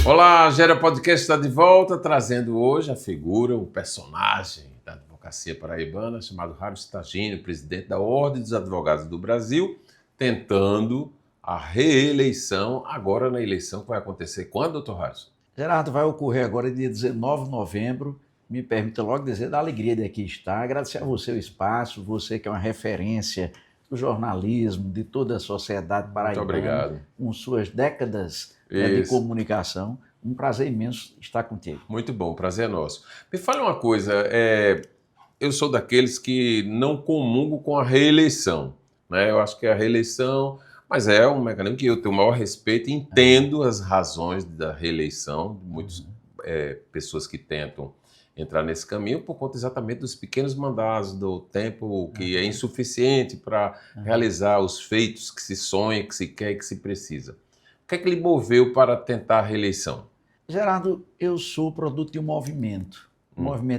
Olá, Gera Podcast está de volta, trazendo hoje a figura, o personagem da advocacia paraibana, chamado Haros Tagino, presidente da Ordem dos Advogados do Brasil, tentando a reeleição, agora na eleição que vai acontecer quando, doutor Haros? Gerardo, vai ocorrer agora dia 19 de novembro. Me permita logo dizer da alegria de aqui estar, agradecer a você o espaço, você que é uma referência do jornalismo, de toda a sociedade paraibana. Muito obrigado. Com suas décadas de comunicação. Um prazer imenso estar contigo. Muito bom, prazer é nosso. Me fale uma coisa, eu sou daqueles que não comungo com a reeleição, né? Eu acho que a reeleição, mas é um mecanismo que eu tenho o maior respeito e entendo as razões da reeleição, de muitas pessoas que tentam entrar nesse caminho por conta exatamente dos pequenos mandatos, do tempo que é insuficiente para realizar os feitos que se sonha, que se quer e que se precisa. O que é que lhe moveu para tentar a reeleição? Gerardo, eu sou produto de um movimento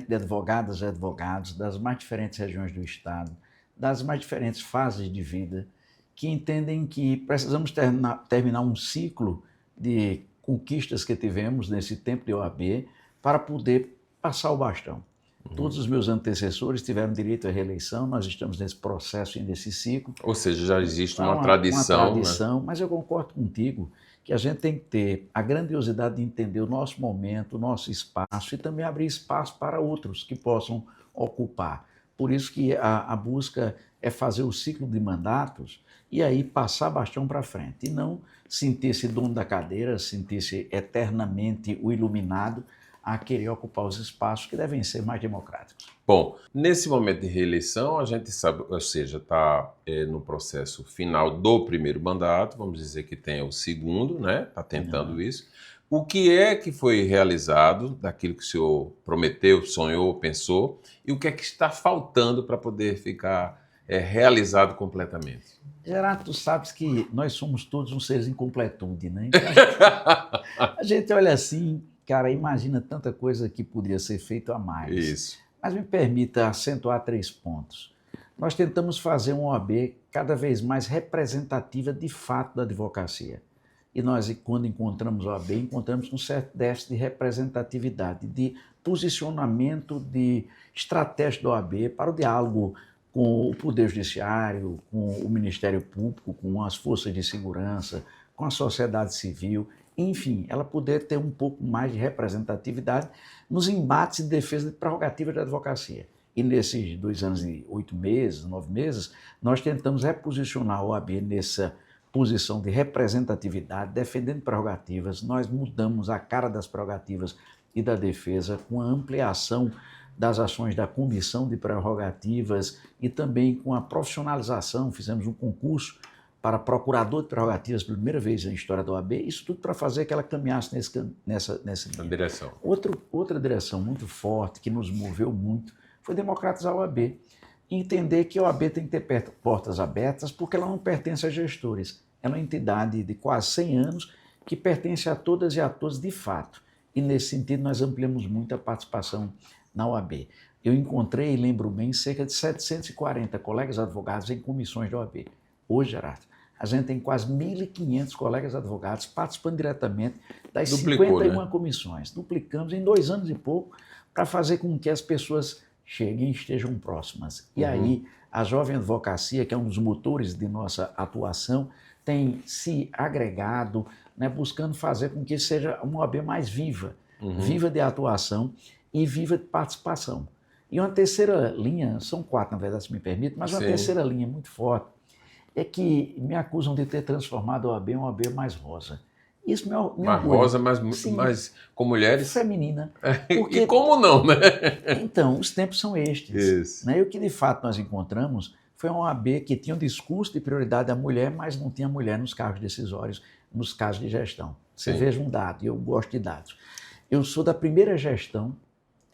de advogadas e advogados das mais diferentes regiões do Estado, das mais diferentes fases de vida, que entendem que precisamos terminar um ciclo de conquistas que tivemos nesse tempo de OAB para poder passar o bastão. Todos os meus antecessores tiveram direito à reeleição, nós estamos nesse processo e nesse ciclo. Ou seja, já existe uma tradição. Uma tradição, né? Mas eu concordo contigo que a gente tem que ter a grandiosidade de entender o nosso momento, o nosso espaço e também abrir espaço para outros que possam ocupar. Por isso que a busca é fazer o ciclo de mandatos e aí passar bastão para frente e não sentir-se dono da cadeira, sentir-se eternamente o iluminado a querer ocupar os espaços que devem ser mais democráticos. Bom, nesse momento de reeleição, a gente sabe, ou seja, está no processo final do primeiro mandato, vamos dizer que tem o segundo, né? Está tentando isso. O que é que foi realizado daquilo que o senhor prometeu, sonhou, pensou, e o que é que está faltando para poder ficar realizado completamente? Gerardo, tu sabes que nós somos todos uns seres em completude, né? Então, a gente olha assim, cara, imagina tanta coisa que poderia ser feito a mais. Isso. Mas me permita acentuar 3 pontos. Nós tentamos fazer uma OAB cada vez mais representativa de fato da advocacia. E nós, quando encontramos a OAB, encontramos um certo déficit de representatividade, de posicionamento, de estratégia da OAB para o diálogo com o Poder Judiciário, com o Ministério Público, com as forças de segurança, com a sociedade civil, enfim, ela poder ter um pouco mais de representatividade nos embates de defesa de prerrogativas da advocacia. E nesses 2 anos e 8 meses, 9 meses, nós tentamos reposicionar a OAB nessa posição de representatividade, defendendo prerrogativas. Nós mudamos a cara das prerrogativas e da defesa com a ampliação das ações da Comissão de Prerrogativas e também com a profissionalização. Fizemos um concurso para procurador de prerrogativas pela primeira vez na história da OAB, isso tudo para fazer que ela caminhasse nessa direção. Outra direção muito forte, que nos moveu muito, foi democratizar a OAB. E entender que a OAB tem que ter portas abertas, porque ela não pertence a gestores. Ela é uma entidade de quase 100 anos que pertence a todas e a todos de fato. E nesse sentido nós ampliamos muito a participação na OAB. Eu encontrei, lembro bem, cerca de 740 colegas advogados em comissões da OAB. Hoje, Gerardo, a gente tem quase 1.500 colegas advogados participando diretamente das 51 comissões. Duplicamos em 2 anos e pouco para fazer com que as pessoas cheguem e estejam próximas. E aí, a jovem advocacia, que é um dos motores de nossa atuação, tem se agregado, né, buscando fazer com que seja uma OAB mais viva, viva de atuação e viva de participação. E uma terceira linha, são 4 na verdade, se me permite, mas uma terceira linha muito forte, é que me acusam de ter transformado a OAB em uma OAB mais rosa. Isso me mais rosa, mais com mulheres? Feminina. Porque... E como não, né? Então, os tempos são estes. Né? E o que de fato nós encontramos foi uma OAB que tinha um discurso de prioridade à mulher, mas não tinha mulher nos cargos decisórios, nos casos de gestão. Você veja um dado, e eu gosto de dados. Eu sou da primeira gestão,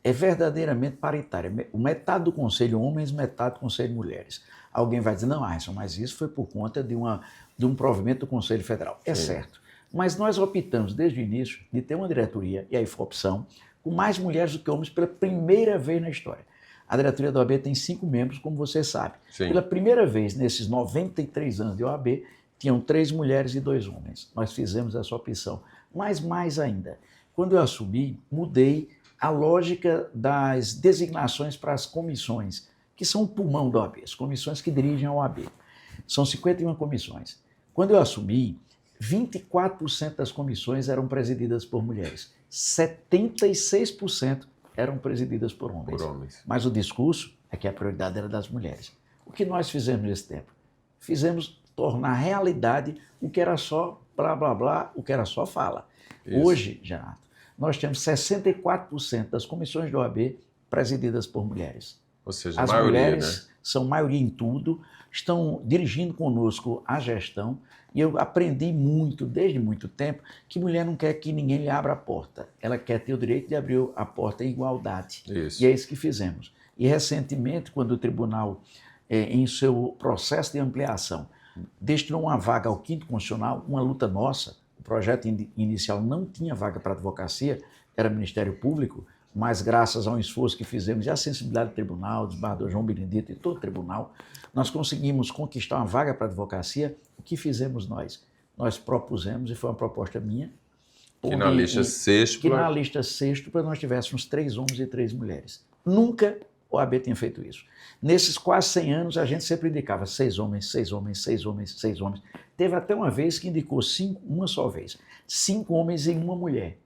é verdadeiramente paritária. Metade do conselho homens, metade do conselho mulheres. Alguém vai dizer, não, Ayrson, mas isso foi por conta de um provimento do Conselho Federal. É certo. Mas nós optamos, desde o início, de ter uma diretoria, e aí foi opção, com mais mulheres do que homens pela primeira vez na história. A diretoria da OAB tem 5 membros, como você sabe. Pela primeira vez, nesses 93 anos de OAB, tinham 3 mulheres e 2 homens. Nós fizemos essa opção. Mas mais ainda, quando eu assumi, mudei a lógica das designações para as comissões, que são o pulmão da OAB, as comissões que dirigem a OAB. São 51 comissões. Quando eu assumi, 24% das comissões eram presididas por mulheres, 76% eram presididas por homens. Mas o discurso é que a prioridade era das mulheres. O que nós fizemos nesse tempo? Fizemos tornar realidade o que era só blá, blá, blá, o que era só fala. Isso. Hoje, Gerardo, nós temos 64% das comissões da OAB presididas por mulheres. Ou seja, as maioria, mulheres, né? São maioria em tudo, estão dirigindo conosco a gestão, e eu aprendi muito, desde muito tempo, que mulher não quer que ninguém lhe abra a porta. Ela quer ter o direito de abrir a porta em igualdade. Isso. E é isso que fizemos. E recentemente, quando o tribunal, em seu processo de ampliação, destinou uma vaga ao 5º Constitucional, uma luta nossa, o projeto inicial não tinha vaga para advocacia, era Ministério Público, mas graças a um esforço que fizemos e a sensibilidade do tribunal, do desembargador João Benedito e todo o tribunal, nós conseguimos conquistar uma vaga para a advocacia. O que fizemos nós? Nós propusemos, e foi uma proposta minha, que na lista sexta nós tivéssemos 3 homens e 3 mulheres. Nunca o OAB tinha feito isso. Nesses quase 100 anos, a gente sempre indicava 6 homens, 6 homens, 6 homens, 6 homens. Teve até uma vez que indicou 5, uma só vez, 5 homens e 1 mulher.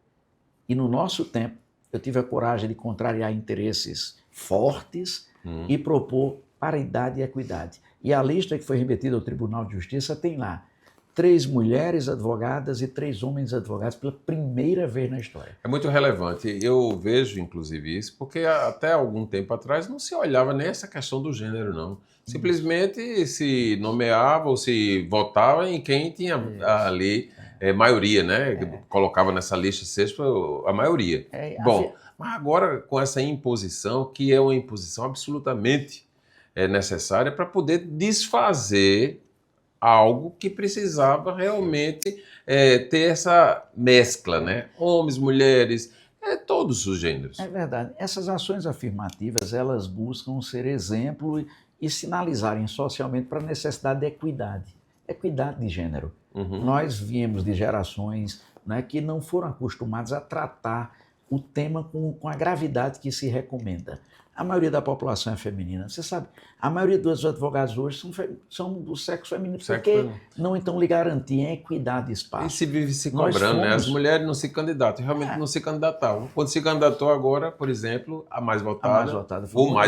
E no nosso tempo, eu tive a coragem de contrariar interesses fortes e propor paridade e equidade. E a lista que foi remetida ao Tribunal de Justiça tem lá 3 mulheres advogadas e 3 homens advogados pela primeira vez na história. É muito relevante. Eu vejo, inclusive, isso, porque até algum tempo atrás não se olhava nem essa questão do gênero, não. Simplesmente se nomeava ou se votava em quem tinha ali maioria, né? Colocava nessa lista sexta a maioria. Bom, mas agora com essa imposição, que é uma imposição absolutamente necessária para poder desfazer algo que precisava realmente ter essa mescla, né? Homens, mulheres, todos os gêneros. É verdade. Essas ações afirmativas, elas buscam ser exemplo e sinalizarem socialmente para a necessidade de equidade de gênero. Nós viemos de gerações, né, que não foram acostumadas a tratar o tema com a gravidade que se recomenda. A maioria da população é feminina. Você sabe, a maioria dos advogados hoje são do sexo feminino, porque não então lhe garantem equidade de espaço. E se vive se cobrando, né? As mulheres não se candidatam, realmente não se candidatavam. Quando se candidatou agora, por exemplo, o mais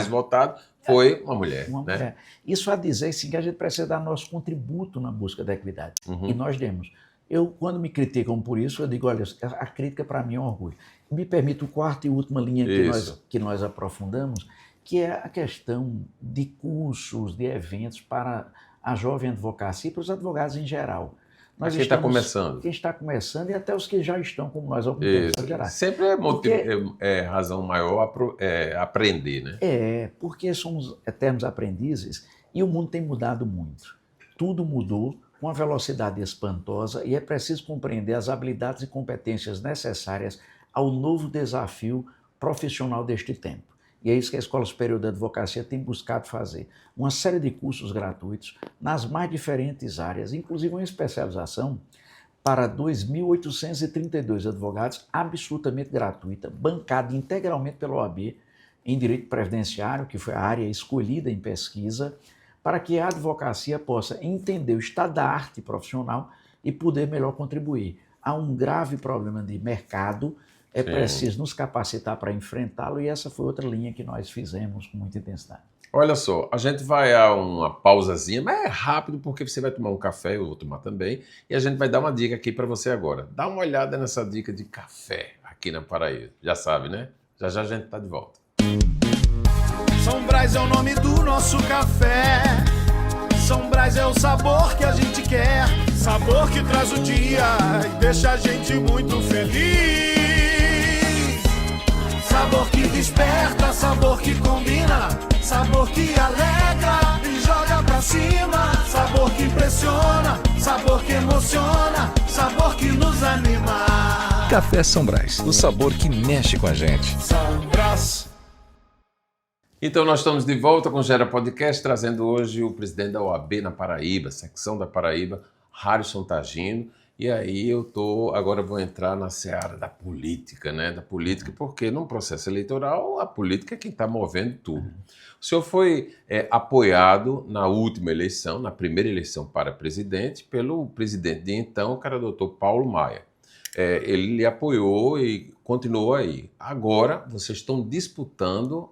votado foi uma mulher. Mulher. Isso a dizer sim, que a gente precisa dar nosso contributo na busca da equidade. E nós demos. Eu, quando me criticam por isso, eu digo, olha, a crítica para mim é um orgulho. Me permite o 4º e última linha que nós aprofundamos, que é a questão de cursos, de eventos para a jovem advocacia e para os advogados em geral. Quem está começando. Quem está começando e até os que já estão, como nós, ao tempo geral. Sempre razão maior aprender, né? Porque somos eternos aprendizes e o mundo tem mudado muito. Tudo mudou com uma velocidade espantosa e é preciso compreender as habilidades e competências necessárias ao novo desafio profissional deste tempo. E é isso que a Escola Superior da Advocacia tem buscado fazer. Uma série de cursos gratuitos nas mais diferentes áreas, inclusive uma especialização para 2.832 advogados, absolutamente gratuita, bancada integralmente pela OAB em Direito Previdenciário, que foi a área escolhida em pesquisa, para que a advocacia possa entender o estado da arte profissional e poder melhor contribuir. Há um grave problema de mercado, preciso nos capacitar para enfrentá-lo, e essa foi outra linha que nós fizemos com muita intensidade. Olha só, a gente vai a uma pausazinha, mas é rápido porque você vai tomar um café, eu vou tomar também, e a gente vai dar uma dica aqui para você agora. Dá uma olhada nessa dica de café aqui na Paraíba. Já sabe, né? Já já a gente está de volta. São Brás é o nome do nosso café. São Brás é o sabor que a gente quer. Sabor que traz o dia e deixa a gente muito feliz. Sabor que desperta, sabor que combina. Sabor que alegra e joga pra cima. Sabor que impressiona, sabor que emociona. Sabor que nos anima. Café São Brás, o sabor que mexe com a gente. São Brás. Então nós estamos de volta com o Gera Podcast, trazendo hoje o presidente da OAB na Paraíba, secção da Paraíba, Harrison Tagino, e aí agora vou entrar na seara da política, né? Da política, porque num processo eleitoral a política é quem está movendo tudo. O senhor foi apoiado na última eleição, na primeira eleição para presidente, pelo presidente de então, o cara doutor Paulo Maia. Ele lhe apoiou e continuou aí. Agora vocês estão disputando,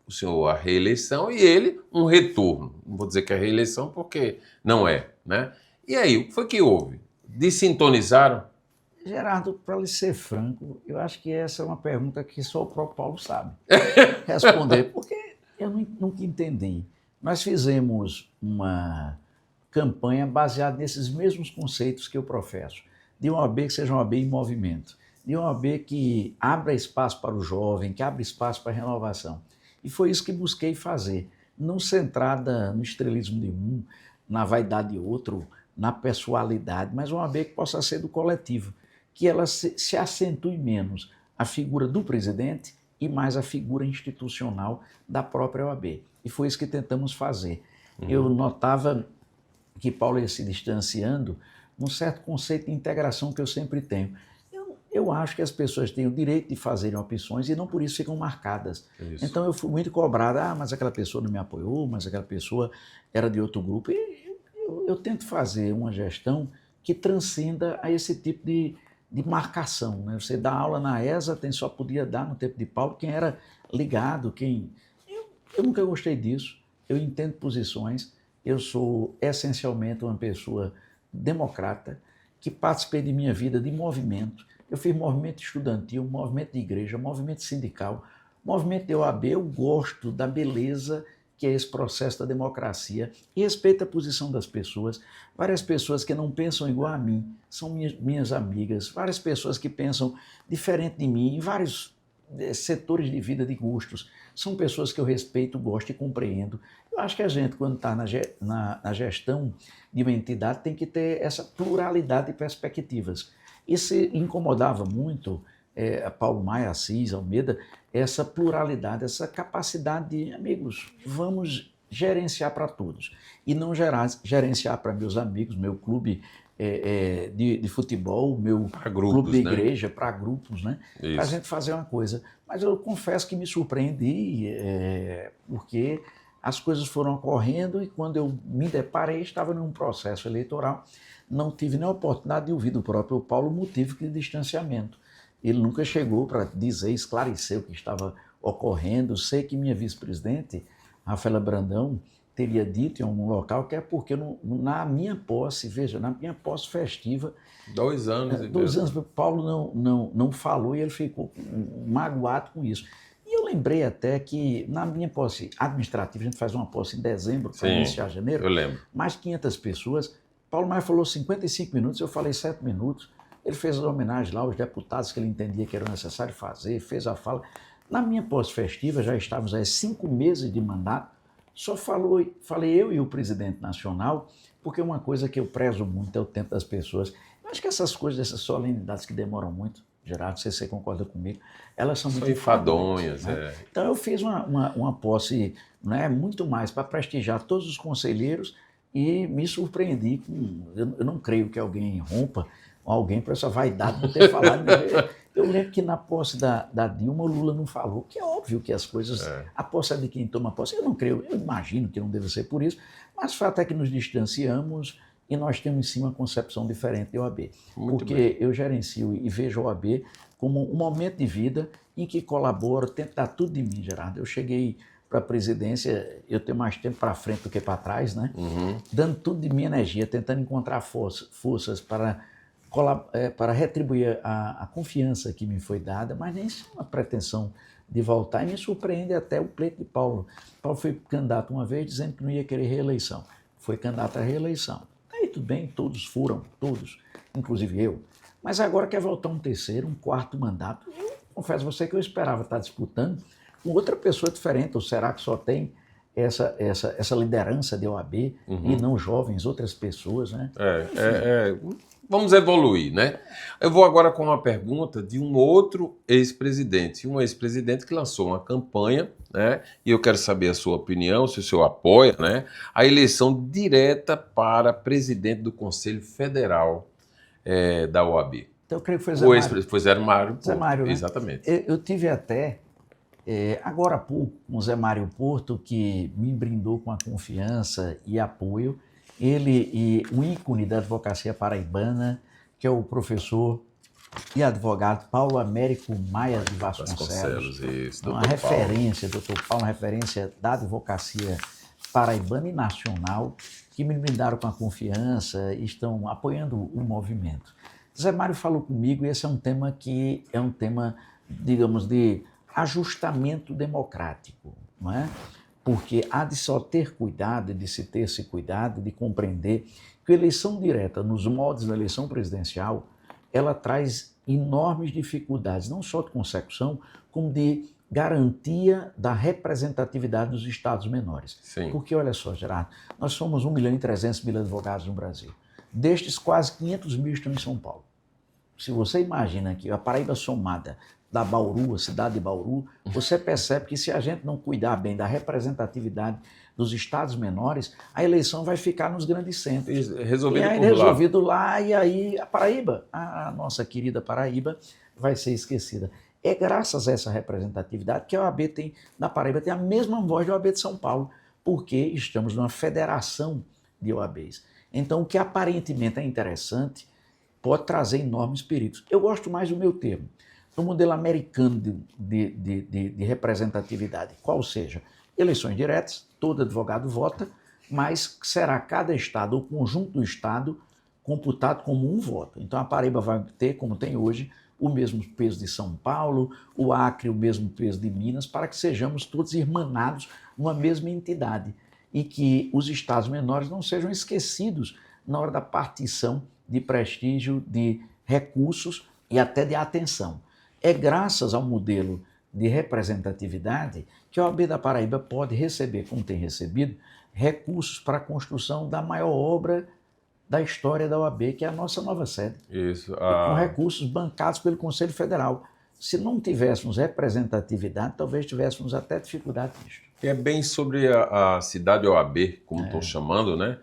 o senhor a reeleição e ele um retorno. Não vou dizer que é reeleição porque não é, né? E aí, o que foi que houve? Desintonizaram? Gerardo, para lhe ser franco, eu acho que essa é uma pergunta que só o próprio Paulo sabe responder, porque eu nunca entendi. Nós fizemos uma campanha baseada nesses mesmos conceitos que eu professo, de uma OAB que seja uma OAB em movimento, de uma OAB que abra espaço para o jovem, que abra espaço para a renovação. E foi isso que busquei fazer, não centrada no estrelismo de um, na vaidade de outro, na pessoalidade, mas uma OAB que possa ser do coletivo, que ela se acentue menos a figura do presidente e mais a figura institucional da própria OAB. E foi isso que tentamos fazer. Eu notava que Paulo ia se distanciando num certo conceito de integração que eu sempre tenho. Eu acho que as pessoas têm o direito de fazerem opções e não por isso ficam marcadas. Isso. Então eu fui muito cobrado, mas aquela pessoa não me apoiou, mas aquela pessoa era de outro grupo. E eu tento fazer uma gestão que transcenda a esse tipo de marcação, né? Você dá aula na ESA, só podia dar no tempo de Paulo quem era ligado, Eu nunca gostei disso, eu entendo posições, eu sou essencialmente uma pessoa democrata, que participei de minha vida de movimento. Eu fiz movimento estudantil, movimento de igreja, movimento sindical, movimento de OAB. Eu gosto da beleza que é esse processo da democracia e respeito a posição das pessoas. Várias pessoas que não pensam igual a mim são minhas amigas, várias pessoas que pensam diferente de mim em vários setores de vida, de gostos. São pessoas que eu respeito, gosto e compreendo. Eu acho que a gente, quando está na gestão de uma entidade, tem que ter essa pluralidade de perspectivas. Isso incomodava muito Paulo Maia, Assis, Almeida, essa pluralidade, essa capacidade de, amigos, vamos gerenciar para todos. E não gerenciar para meus amigos, meu clube de futebol, meu clube de igreja, para grupos, né? Para a gente fazer uma coisa. Mas eu confesso que me surpreendi, porque as coisas foram ocorrendo e quando eu me deparei, estava num processo eleitoral, não tive nem a oportunidade de ouvir do próprio Paulo o motivo de distanciamento. Ele nunca chegou para dizer, esclarecer o que estava ocorrendo. Sei que minha vice-presidente, Rafaela Brandão, teria dito em algum local que é porque na minha posse, veja, na minha posse festiva... 2 anos. 2 anos, o Paulo não falou e ele ficou magoado com isso. E eu lembrei até que na minha posse administrativa, a gente faz uma posse em dezembro, para iniciar janeiro, eu lembro. Mais de 500 pessoas. Paulo Maia falou 55 minutos, eu falei 7 minutos. Ele fez as homenagens lá aos deputados que ele entendia que era necessário fazer, fez a fala. Na minha posse festiva, já estávamos há 5 meses de mandato, só falei eu e o presidente nacional, porque uma coisa que eu prezo muito é o tempo das pessoas. Eu acho que essas coisas, essas solenidades que demoram muito, Gerardo, não sei se você concorda comigo, elas são muito enfadonhas. Né? Então eu fiz uma posse, né, muito mais para prestigiar todos os conselheiros e me surpreendi com... Eu não creio que alguém rompa alguém por essa vaidade de ter falado. Eu lembro que na posse da Dilma, o Lula não falou, que é óbvio que as coisas... A posse é de quem toma posse. Eu não creio, eu imagino que não deve ser por isso, mas o fato é que nos distanciamos e nós temos, sim, uma concepção diferente de OAB. Porque eu gerencio e vejo a OAB como um momento de vida em que colaboro, tento dar tudo de mim, Gerardo. Eu cheguei para a presidência, eu tenho mais tempo para frente do que para trás, né? Dando tudo de minha energia, tentando encontrar forças para retribuir a confiança que me foi dada, mas nem isso é uma pretensão de voltar. E me surpreende até o pleito de Paulo. Paulo foi candidato uma vez dizendo que não ia querer reeleição. Foi candidato à reeleição. Aí tudo bem, todos foram, todos, inclusive eu. Mas agora quer voltar um terceiro, um quarto mandato. Eu confesso a você que eu esperava estar disputando com outra pessoa diferente, ou será que só tem essa liderança de OAB e não jovens, outras pessoas, né? Vamos evoluir, né? Eu vou agora com uma pergunta de um outro ex-presidente, que lançou uma campanha, né? E eu quero saber a sua opinião, se o senhor apoia, né? A eleição direta para presidente do Conselho Federal da OAB. Então eu creio que foi Zé Mário. Foi Zé Mário. Zé Mário, né? Exatamente. Eu tive até, agora há pouco, com o Zé Mário Porto, que me brindou com a confiança e apoio. Ele e o ícone da advocacia paraibana, que é o professor e advogado Paulo Américo Maia de Vasconcelos. Isso, uma referência, doutor Paulo, uma referência da advocacia paraibana e nacional, que me brindaram com a confiança e estão apoiando o movimento. Zé Mário falou comigo e esse é um tema que é um tema, digamos, de ajustamento democrático, não é? Porque há de só ter cuidado, de se ter esse cuidado, de compreender que a eleição direta, nos moldes da eleição presidencial, ela traz enormes dificuldades, não só de consecução, como de garantia da representatividade dos estados menores. Sim. Porque, olha só, Gerardo, nós somos 1.300.000 advogados no Brasil. Destes, quase 500 mil estão em São Paulo. Se você imagina que a Paraíba somada da Bauru, a cidade de Bauru, você percebe que se a gente não cuidar bem da representatividade dos estados menores, a eleição vai ficar nos grandes centros. Resolvido lá, e aí a Paraíba, a nossa querida Paraíba, vai ser esquecida. É graças a essa representatividade que a OAB tem, na Paraíba, tem a mesma voz da OAB de São Paulo, porque estamos numa federação de OABs. Então, o que aparentemente é interessante pode trazer enormes perigos. Eu gosto mais do meu termo, do modelo americano de representatividade, qual seja, eleições diretas, todo advogado vota, mas será cada estado, ou conjunto do estado, computado como um voto. Então a Paraíba vai ter, como tem hoje, o mesmo peso de São Paulo, o Acre o mesmo peso de Minas, para que sejamos todos irmanados numa mesma entidade e que os estados menores não sejam esquecidos na hora da partição de prestígio, de recursos e até de atenção. É graças ao modelo de representatividade que a OAB da Paraíba pode receber, como tem recebido, recursos para a construção da maior obra da história da OAB, que é a nossa nova sede. Isso. Com recursos bancados pelo Conselho Federal. Se não tivéssemos representatividade, talvez tivéssemos até dificuldade nisso. É bem sobre a cidade OAB, como estão chamando, né?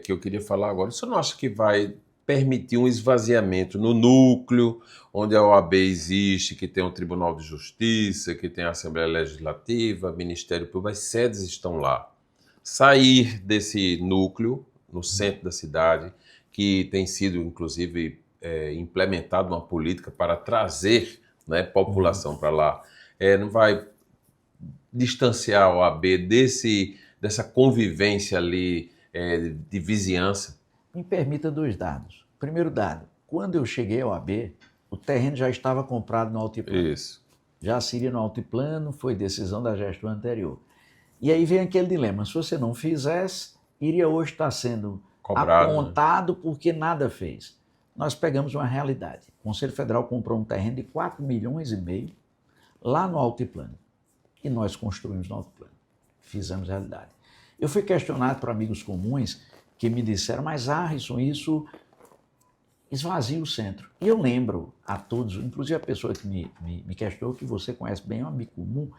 Que eu queria falar agora. Você não acha que vai permitir um esvaziamento no núcleo, onde a OAB existe, que tem o Tribunal de Justiça, que tem a Assembleia Legislativa, Ministério Público, as sedes estão lá. Sair desse núcleo, no centro da cidade, que tem sido, inclusive, implementada uma política para trazer, né, população para lá, não vai distanciar a OAB dessa convivência ali de vizinhança? Me permita 2 dados. Primeiro dado, quando eu cheguei ao OAB, o terreno já estava comprado no Altiplano. Isso. Já seria no Altiplano, foi decisão da gestão anterior. E aí vem aquele dilema, se você não fizesse, iria hoje estar sendo cobrado, apontado, né? Porque nada fez. Nós pegamos uma realidade. O Conselho Federal comprou um terreno de 4,5 milhões lá no Altiplano. E nós construímos no Altiplano. Fizemos realidade. Eu fui questionado por amigos comuns que me disseram, mas Harrison, isso esvazia o centro. E eu lembro a todos, inclusive a pessoa que me questionou, que você conhece bem, é um amigo comum,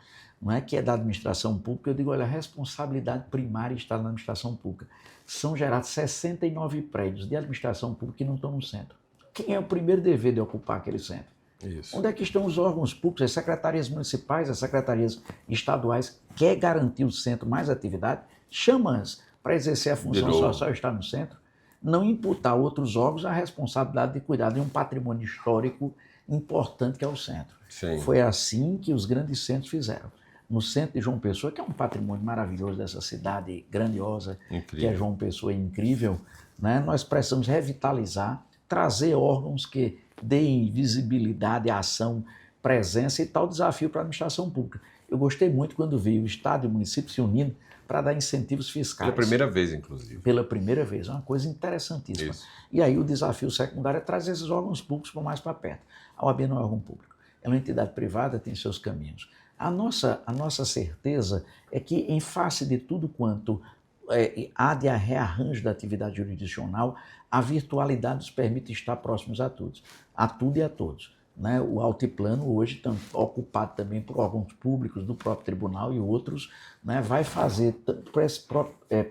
não é, que é da administração pública. Eu digo, olha, a responsabilidade primária está na administração pública. São gerados 69 prédios de administração pública que não estão no centro. Quem é o primeiro dever de ocupar aquele centro? Isso. Onde é que estão os órgãos públicos, as secretarias municipais, as secretarias estaduais? Quer garantir o centro mais atividade? Chama-as para exercer a função social, estar no centro. Não imputar a outros órgãos a responsabilidade de cuidar de um patrimônio histórico importante que é o centro. Sim. Foi assim que os grandes centros fizeram. No centro de João Pessoa, que é um patrimônio maravilhoso dessa cidade grandiosa, incrível, que é João Pessoa, incrível, né? Nós precisamos revitalizar, trazer órgãos que deem visibilidade, ação, presença e tal desafio para a administração pública. Eu gostei muito quando vi o Estado e o município se unindo para dar incentivos fiscais. Pela primeira vez, inclusive. Pela primeira vez, é uma coisa interessantíssima. Isso. E aí o desafio secundário é trazer esses órgãos públicos mais para perto. A OAB não é órgão público, é uma entidade privada, tem seus caminhos. A nossa certeza é que, em face de tudo quanto há de rearranjo da atividade jurisdicional, a virtualidade nos permite estar próximos a todos, a tudo e a todos. Né? O altiplano hoje, ocupado também por órgãos públicos do próprio tribunal e outros, né, vai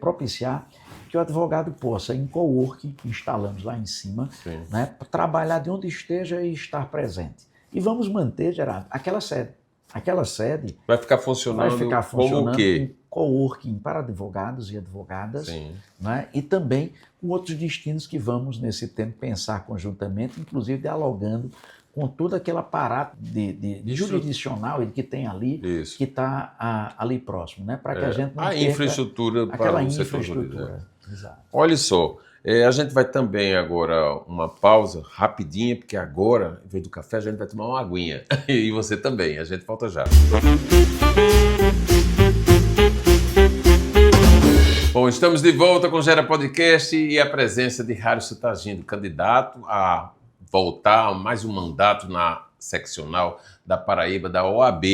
propiciar que o advogado possa, em coworking, instalamos lá em cima, né, trabalhar de onde esteja e estar presente. E vamos manter, Gerardo, aquela sede. Aquela sede vai ficar funcionando como o quê? Em coworking para advogados e advogadas, né? E também com outros destinos que vamos, nesse tempo, pensar conjuntamente, inclusive dialogando com todo aquele aparato de jurisdicional que tem ali, que está ali próximo, né? Para que a gente não perca infraestrutura para o setor jurídico. Exato. Olha só, a gente vai também agora uma pausa rapidinha, porque agora, em vez do café, a gente vai tomar uma aguinha. E você também, a gente volta já. Bom, estamos de volta com o Gera Podcast e a presença de Rário Sutagindo, candidato a voltar a mais um mandato na seccional da Paraíba, da OAB,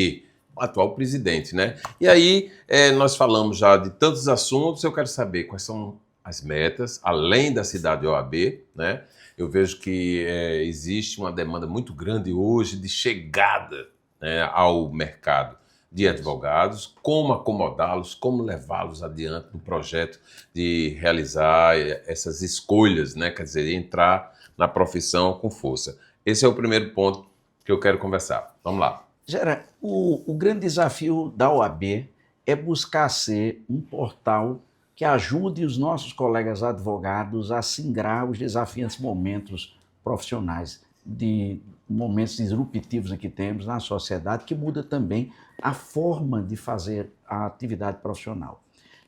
o atual presidente, né? E aí, nós falamos já de tantos assuntos, eu quero saber quais são as metas, além da cidade OAB, né? Eu vejo que existe uma demanda muito grande hoje de chegada, né, ao mercado de advogados, como acomodá-los, como levá-los adiante no projeto de realizar essas escolhas, né? Quer dizer, entrar na profissão com força. Esse é o primeiro ponto que eu quero conversar. Vamos lá. Gera, o grande desafio da OAB é buscar ser um portal que ajude os nossos colegas advogados a singrar os desafiantes momentos profissionais, de momentos disruptivos que temos na sociedade, que muda também a forma de fazer a atividade profissional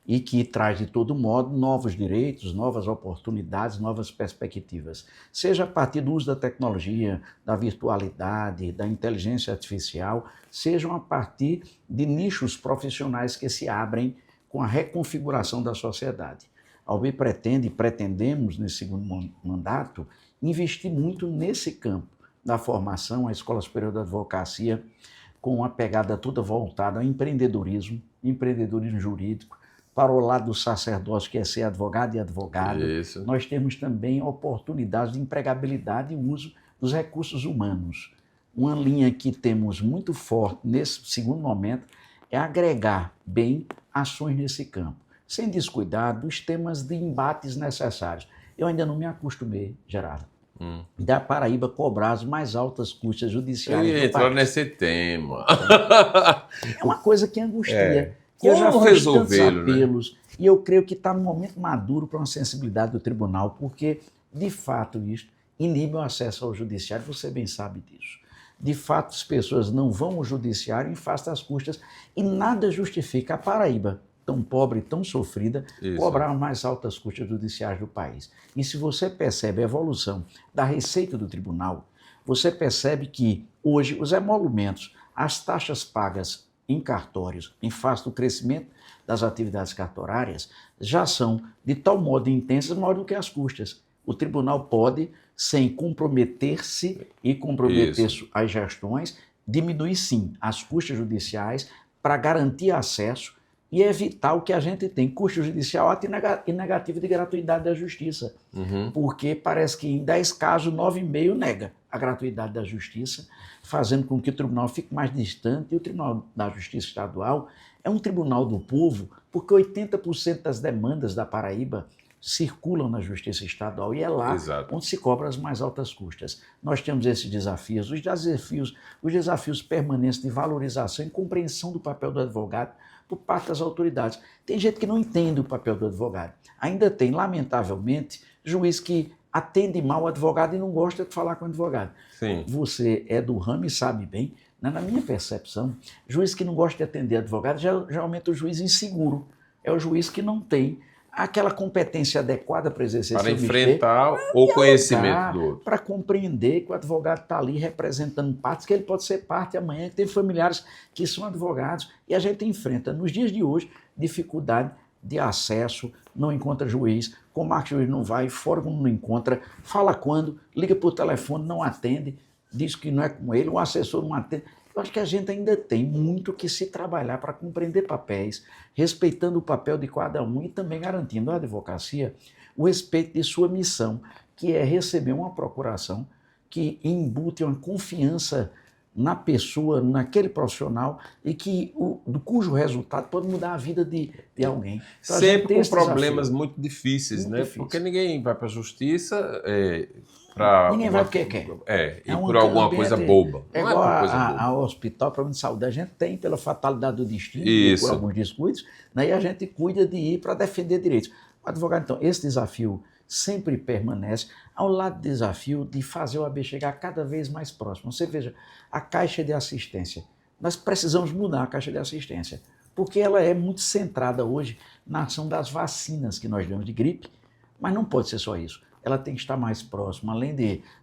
e que traz, de todo modo, novos direitos, novas oportunidades, novas perspectivas, seja a partir do uso da tecnologia, da virtualidade, da inteligência artificial, sejam a partir de nichos profissionais que se abrem com a reconfiguração da sociedade. A OAB pretendemos, nesse segundo mandato, investir muito nesse campo da formação, a Escola Superior da Advocacia, com uma pegada toda voltada ao empreendedorismo jurídico, para o lado do sacerdócio, que é ser advogado e advogado. Isso. Nós temos também oportunidades de empregabilidade e uso dos recursos humanos. Uma linha que temos muito forte nesse segundo momento é agregar bem ações nesse campo, sem descuidar dos temas de embates necessários. Eu ainda não me acostumei, Gerardo, da Paraíba cobrar as mais altas custas judiciárias do entrar país. nesse tema. É uma coisa que angustia. Como eu já fiz resolvê-lo, tantos apelos, né? E eu creio que está no momento maduro para uma sensibilidade do tribunal, porque, de fato, isso inibe o acesso ao judiciário, você bem sabe disso. De fato, as pessoas não vão ao judiciário em face das custas, e nada justifica a Paraíba, tão pobre, tão sofrida, cobrar as mais altas custas judiciais do país. E se você percebe a evolução da receita do tribunal, você percebe que hoje os emolumentos, as taxas pagas em cartórios, em face do crescimento das atividades cartorárias, já são de tal modo intensas, maior do que as custas. O tribunal pode, sem comprometer-se e comprometer as gestões, diminuir sim as custas judiciais para garantir acesso e evitar o que a gente tem, custo judicial alto e negativo de gratuidade da justiça. Porque parece que em 10 casos, 9,5 nega a gratuidade da justiça, fazendo com que o tribunal fique mais distante. E o Tribunal da Justiça Estadual é um tribunal do povo, porque 80% das demandas da Paraíba circulam na Justiça Estadual e é lá onde se cobra as mais altas custas. Nós temos esses desafios, os desafios permanentes de valorização e compreensão do papel do advogado por parte das autoridades. Tem gente que não entende o papel do advogado. Ainda tem, lamentavelmente, juiz que atende mal o advogado e não gosta de falar com o advogado. Sim. Você é do ramo e sabe bem, né? Na minha percepção, juiz que não gosta de atender advogado geralmente é o juiz inseguro, é o juiz que não tem aquela competência adequada para exercer para seu enfrentar o conhecimento do outro. Para compreender que o advogado está ali representando partes, que ele pode ser parte amanhã, que tem familiares que são advogados, e a gente enfrenta, nos dias de hoje, dificuldade de acesso, não encontra juiz, como marca juiz não vai, fórum não encontra, fala quando, liga por telefone, não atende, diz que não é com ele, o assessor não atende. Eu acho que a gente ainda tem muito que se trabalhar para compreender papéis, respeitando o papel de cada um e também garantindo à advocacia o respeito de sua missão, que é receber uma procuração que embute uma confiança na pessoa, naquele profissional, e cujo resultado pode mudar a vida de alguém. Então, sempre com problemas muito difíceis, muito né? difícil. Porque ninguém vai para a justiça para... Ninguém vai porque quer. E por alguma coisa boba. É Não igual por coisa boba. ao hospital, problema de saúde. A gente tem pela fatalidade do destino, Isso. por alguns descuidos, né, e a gente cuida de ir para defender direitos. O advogado, então, esse desafio sempre permanece, ao lado do desafio de fazer o AB chegar cada vez mais próximo. Você veja, a Caixa de Assistência. Nós precisamos mudar a Caixa de Assistência, porque ela é muito centrada hoje na ação das vacinas que nós damos de gripe, mas não pode ser só isso. Ela tem que estar mais próxima, além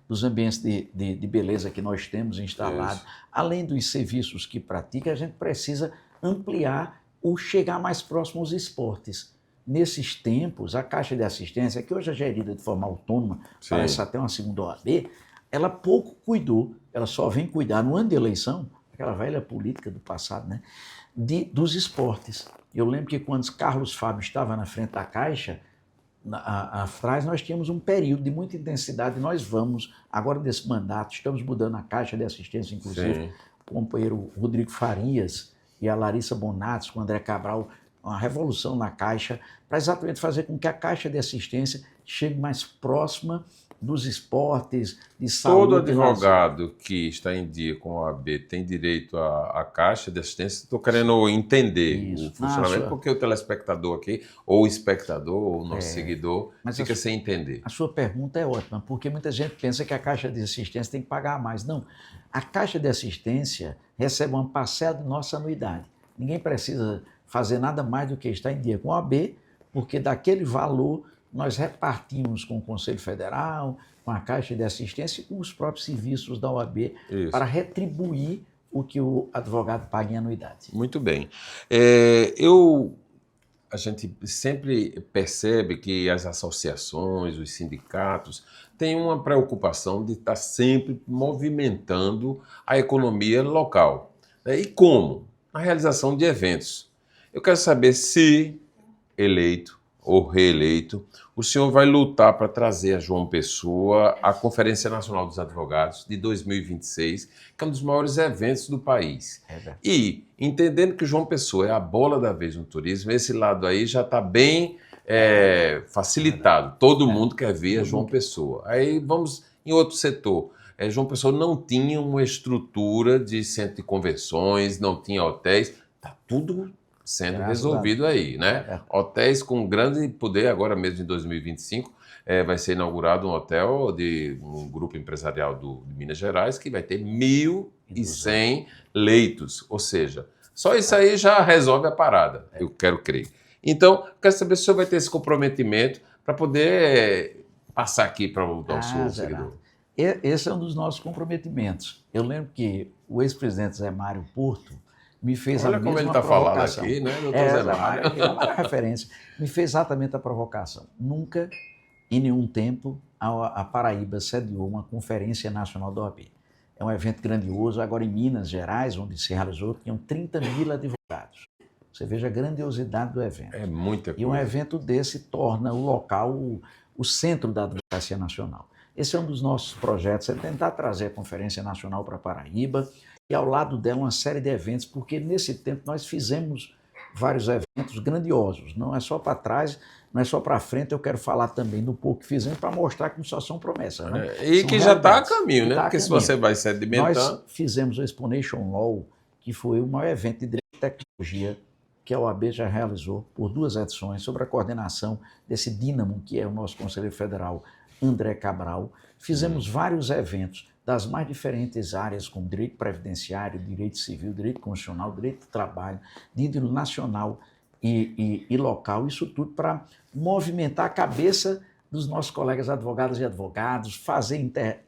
dos ambientes de beleza que nós temos instalados, além dos serviços que pratica, a gente precisa ampliar ou chegar mais próximo aos esportes. Nesses tempos, a Caixa de Assistência, que hoje é gerida de forma autônoma, parece até uma segunda OAB, ela pouco cuidou, ela só vem cuidar no ano de eleição, aquela velha política do passado, né, dos esportes. Eu lembro que quando Carlos Fábio estava na frente da Caixa, atrás nós tínhamos um período de muita intensidade, nós vamos, agora nesse mandato, estamos mudando a Caixa de Assistência, inclusive, o companheiro Rodrigo Farias e a Larissa Bonatti, com o André Cabral, uma revolução na Caixa, para exatamente fazer com que a Caixa de Assistência chegue mais próxima dos esportes, de saúde. Todo advogado que está em dia com a OAB tem direito à Caixa de Assistência. Estou querendo entender o funcionamento, porque o telespectador aqui, ou o espectador, ou o nosso seguidor, fica sem entender. A sua pergunta é ótima, porque muita gente pensa que a Caixa de Assistência tem que pagar mais. Não, a Caixa de Assistência recebe uma parcela de nossa anuidade. Ninguém precisa fazer nada mais do que estar em dia com a OAB, porque daquele valor nós repartimos com o Conselho Federal, com a Caixa de Assistência e com os próprios serviços da OAB para retribuir o que o advogado paga em anuidade. Muito bem. A gente sempre percebe que as associações, os sindicatos, têm uma preocupação de estar sempre movimentando a economia local. E como? Na realização de eventos. Eu quero saber se, eleito ou reeleito, o senhor vai lutar para trazer a João Pessoa à Conferência Nacional dos Advogados de 2026, que é um dos maiores eventos do país. E, entendendo que João Pessoa é a bola da vez no turismo, esse lado aí já está bem facilitado. Todo mundo quer ver a João Pessoa. Aí vamos em outro setor. João Pessoa não tinha uma estrutura de centro de convenções, não tinha hotéis, está tudo sendo resolvido aí, né? Hotéis com grande poder, agora mesmo em 2025, vai ser inaugurado um hotel de um grupo empresarial de Minas Gerais que vai ter 1.100 leitos, ou seja, só isso aí já resolve a parada, eu quero crer. Então, quero saber se o senhor vai ter esse comprometimento para poder passar aqui para o nosso seguidor. Esse é um dos nossos comprometimentos. Eu lembro que o ex-presidente Zé Mário Porto me fez Olha a mesma como ele está falando aqui, né, doutor Zé Mário? É uma referência. Me fez exatamente a provocação. Nunca, em nenhum tempo, a Paraíba sediou uma Conferência Nacional da OAB. É um evento grandioso. Agora, em Minas Gerais, onde se realizou, tinham 30.000 advogados. Você veja a grandiosidade do evento. É muita coisa. E um evento desse torna o local o centro da advocacia nacional. Esse é um dos nossos projetos, é tentar trazer a Conferência Nacional para Paraíba e ao lado dela uma série de eventos, porque nesse tempo nós fizemos vários eventos grandiosos, não é só para trás, não é só para frente, eu quero falar também do pouco que fizemos para mostrar que não só são promessas. Né? E são que já está a caminho, né? Porque se caminho. você vai sedimentando... Nós fizemos o Exponential Law, que foi o maior evento de direito e tecnologia que a OAB já realizou por 2 edições, sobre a coordenação desse dínamo que é o nosso Conselheiro Federal, André Cabral. Fizemos vários eventos das mais diferentes áreas, como direito previdenciário, direito civil, direito constitucional, direito do trabalho, direito nacional e local, isso tudo para movimentar a cabeça dos nossos colegas advogadas e advogados, fazer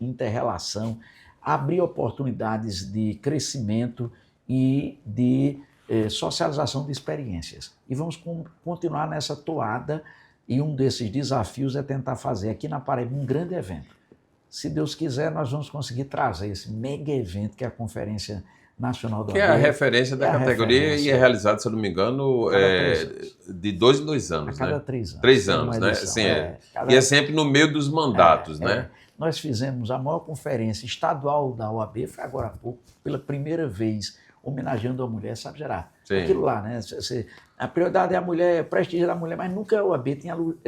inter-relação, abrir oportunidades de crescimento e de socialização de experiências. E vamos continuar nessa toada, e um desses desafios é tentar fazer aqui na Paraíba um grande evento. Se Deus quiser, nós vamos conseguir trazer esse mega evento que é a Conferência nacional da Que é OAB. a referência da É a categoria referência. e é realizado, se eu não me engano, Cada 3 anos. de 2 em 2 A anos, cada né? 3 anos. 3 tem anos, uma né? edição, Assim, cada- E é sempre no meio dos mandatos, né? Nós fizemos a maior conferência estadual da OAB, foi agora há pouco, pela primeira vez, homenageando a mulher, sabe, Gerardo? Sim. Aquilo lá, né? A prioridade é a mulher, o prestígio da mulher, mas nunca a OAB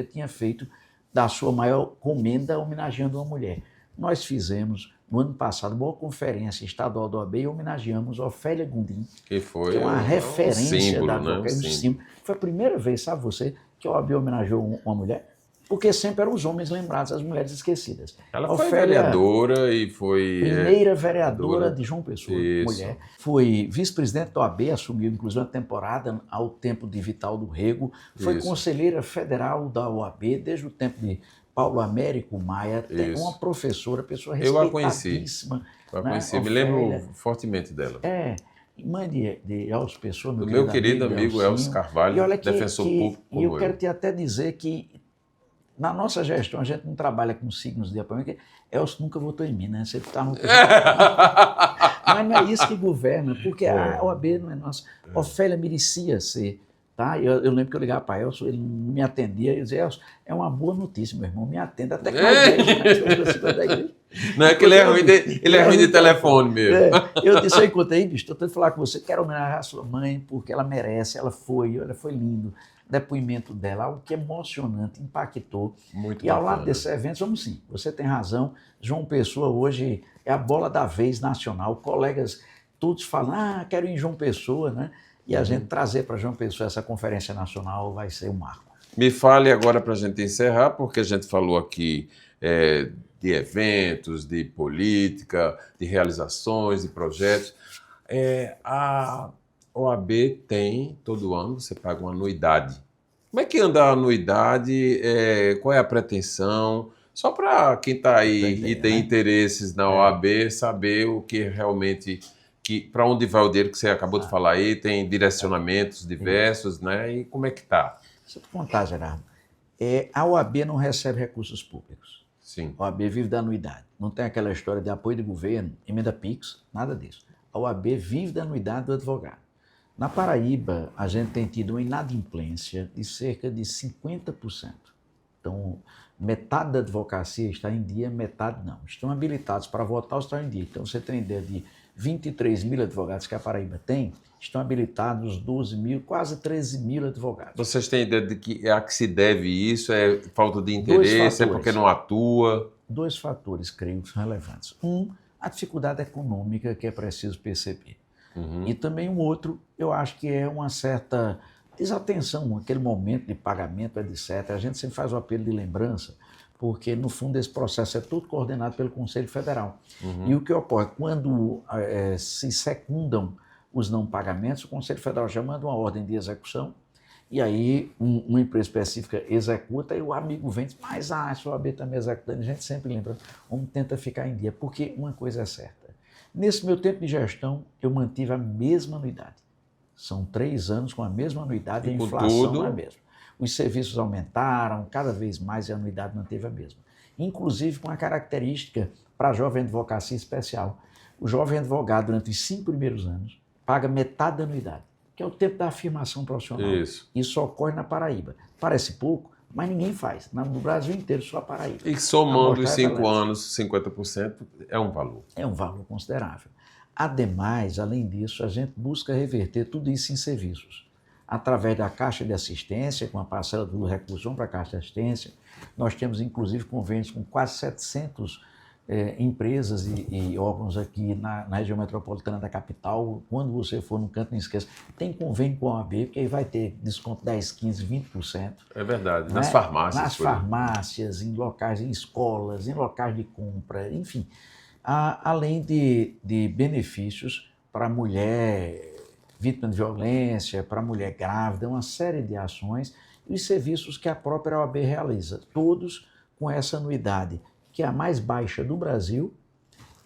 tinha feito da sua maior comenda homenageando uma mulher. Nós fizemos, no ano passado, uma maior conferência estadual da OAB e homenageamos Ofélia Gondim, Que foi que é uma referência símbolo, da né? advocacia, um símbolo. Foi a primeira vez, sabe você, que a OAB homenageou uma mulher? Porque sempre eram os homens lembrados, as mulheres esquecidas. Ela foi Ofélia, vereadora e foi... primeira vereadora de João Pessoa, Isso. mulher. Foi vice-presidente da OAB, assumiu inclusive uma temporada ao tempo de Vital do Rego. Foi Isso. conselheira federal da OAB desde o tempo de Paulo Américo Maia. Tem Isso. uma professora, pessoa Eu a conheci. respeitadíssima. Eu a né? conheci, me Ofélia. lembro fortemente dela. Mãe de Elcio Pessoa, Do meu querido amigo Elcio Elcinho. Carvalho, E olha defensor público e eu como quero te até dizer que na nossa gestão a gente não trabalha com signos de apoio, porque Elcio nunca votou em mim, né? Você tá Mas não é isso que governa, porque a OAB não é nossa. Ofélia merecia ser, tá? Eu lembro que eu ligava para Elcio, ele não me atendia, e eu dizia, Elcio, é uma boa notícia, meu irmão, me atenda até que na igreja, né? Da igreja. Não é que ele é ruim de telefone mesmo. Eu disse, eu encontrei, bicho, estou tentando falar com você, quero homenagear a sua mãe, porque ela merece, ela foi lindo. Depoimento dela, algo que é emocionante, impactou. Muito e ao bacana. lado desses eventos, vamos sim, você tem razão, João Pessoa hoje é a bola da vez nacional, colegas todos falam, quero ir em João Pessoa, né? E a gente trazer para João Pessoa essa conferência nacional vai ser um marco. Me fale agora para a gente encerrar, porque a gente falou aqui de eventos, de política, de realizações, de projetos. A OAB tem, todo ano, você paga uma anuidade. Como é que anda a anuidade? Qual é a pretensão? Só para quem está aí e tem interesses na OAB saber o que realmente, para onde vai o dinheiro que você acabou de falar aí, tem direcionamentos diversos, né? E como é que está? Deixa eu te contar, Gerardo. A OAB não recebe recursos públicos. Sim. A OAB vive da anuidade. Não tem aquela história de apoio de governo, emenda PIX, nada disso. A OAB vive da anuidade do advogado. Na Paraíba, a gente tem tido uma inadimplência de cerca de 50%. Então, metade da advocacia está em dia, metade não. Estão habilitados para votar ou estão em dia. Então, você tem ideia de 23 mil advogados que a Paraíba tem, estão habilitados 12 mil, quase 13 mil advogados. Vocês têm ideia de que a que se deve isso? É falta de interesse? É porque não atua? 2 fatores, creio, que são relevantes. A dificuldade econômica que é preciso perceber. E também um outro, eu acho que é uma certa desatenção, aquele momento de pagamento, etc. A gente sempre faz o apelo de lembrança, porque no fundo esse processo é todo coordenado pelo Conselho Federal. E o que ocorre, quando se secundam os não pagamentos, o Conselho Federal já manda uma ordem de execução, e aí uma empresa específica executa e o amigo vem e diz, mas a OAB também executando. A gente sempre lembra, vamos tentar ficar em dia, porque uma coisa é certa. Nesse meu tempo de gestão, eu mantive a mesma anuidade. São 3 anos com a mesma anuidade e a inflação é a mesma. Os serviços aumentaram, cada vez mais a anuidade manteve a mesma. Inclusive com a característica para a jovem advocacia especial. O jovem advogado, durante os 5 primeiros anos, paga metade da anuidade, que é o tempo da afirmação profissional. Isso ocorre na Paraíba. Parece pouco, mas ninguém faz. No Brasil inteiro, só a Paraíba. E somando os 5 anos, 50% é um valor. É um valor considerável. Ademais, além disso, a gente busca reverter tudo isso em serviços. Através da Caixa de Assistência, com a parcela do recurso para a Caixa de Assistência, nós temos inclusive convênios com quase 700 empresas e órgãos aqui na região metropolitana da capital. Quando você for no canto, não esqueça, tem convênio com a OAB, porque aí vai ter desconto 10, 15, 20%. É verdade, né? nas farmácias. Nas farmácias, em locais, em escolas, em locais de compra, enfim. Além de benefícios para a mulher vítima de violência, para a mulher grávida, uma série de ações e os serviços que a própria OAB realiza, todos com essa anuidade, que é a mais baixa do Brasil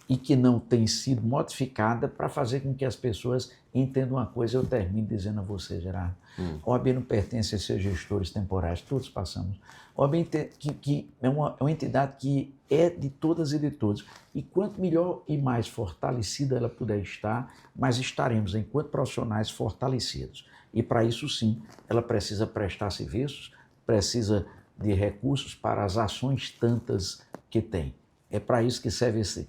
e que não tem sido modificada para fazer com que as pessoas entendam uma coisa. Eu termino dizendo a você, Gerardo, a OAB não pertence a seus gestores temporais, todos passamos. A OAB que é uma entidade que é de todas e de todos. E quanto melhor e mais fortalecida ela puder estar, mais estaremos, enquanto profissionais, fortalecidos. E para isso, sim, ela precisa prestar serviços, precisa de recursos para as ações tantas que tem. É para isso que serve esse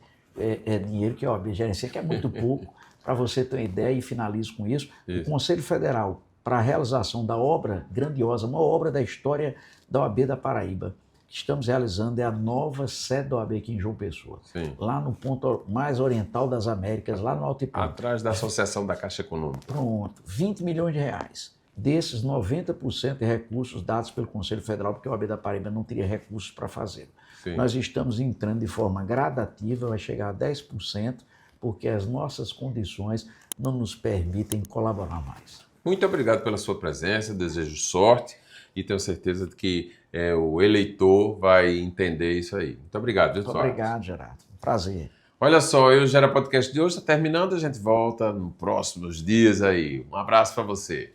dinheiro que a OAB gerencia, que é muito pouco, para você ter uma ideia, e finalizo com isso. O Conselho Federal, para a realização da obra grandiosa, uma obra da história da OAB da Paraíba, que estamos realizando, é a nova sede da OAB aqui em João Pessoa. Sim. Lá no ponto mais oriental das Américas, lá no Altiplano. Atrás da Associação da Caixa Econômica. Pronto, 20 milhões de reais. Desses, 90% de recursos dados pelo Conselho Federal, porque a OAB da Paraíba não teria recursos para fazer. Sim. Nós estamos entrando de forma gradativa, vai chegar a 10%, porque as nossas condições não nos permitem colaborar mais. Muito obrigado pela sua presença, desejo sorte e tenho certeza de que o eleitor vai entender isso aí. Muito obrigado, Muito obrigado, Gerardo. Prazer. Olha só, o Gera Podcast de hoje está terminando, a gente volta nos próximos dias aí. Um abraço para você.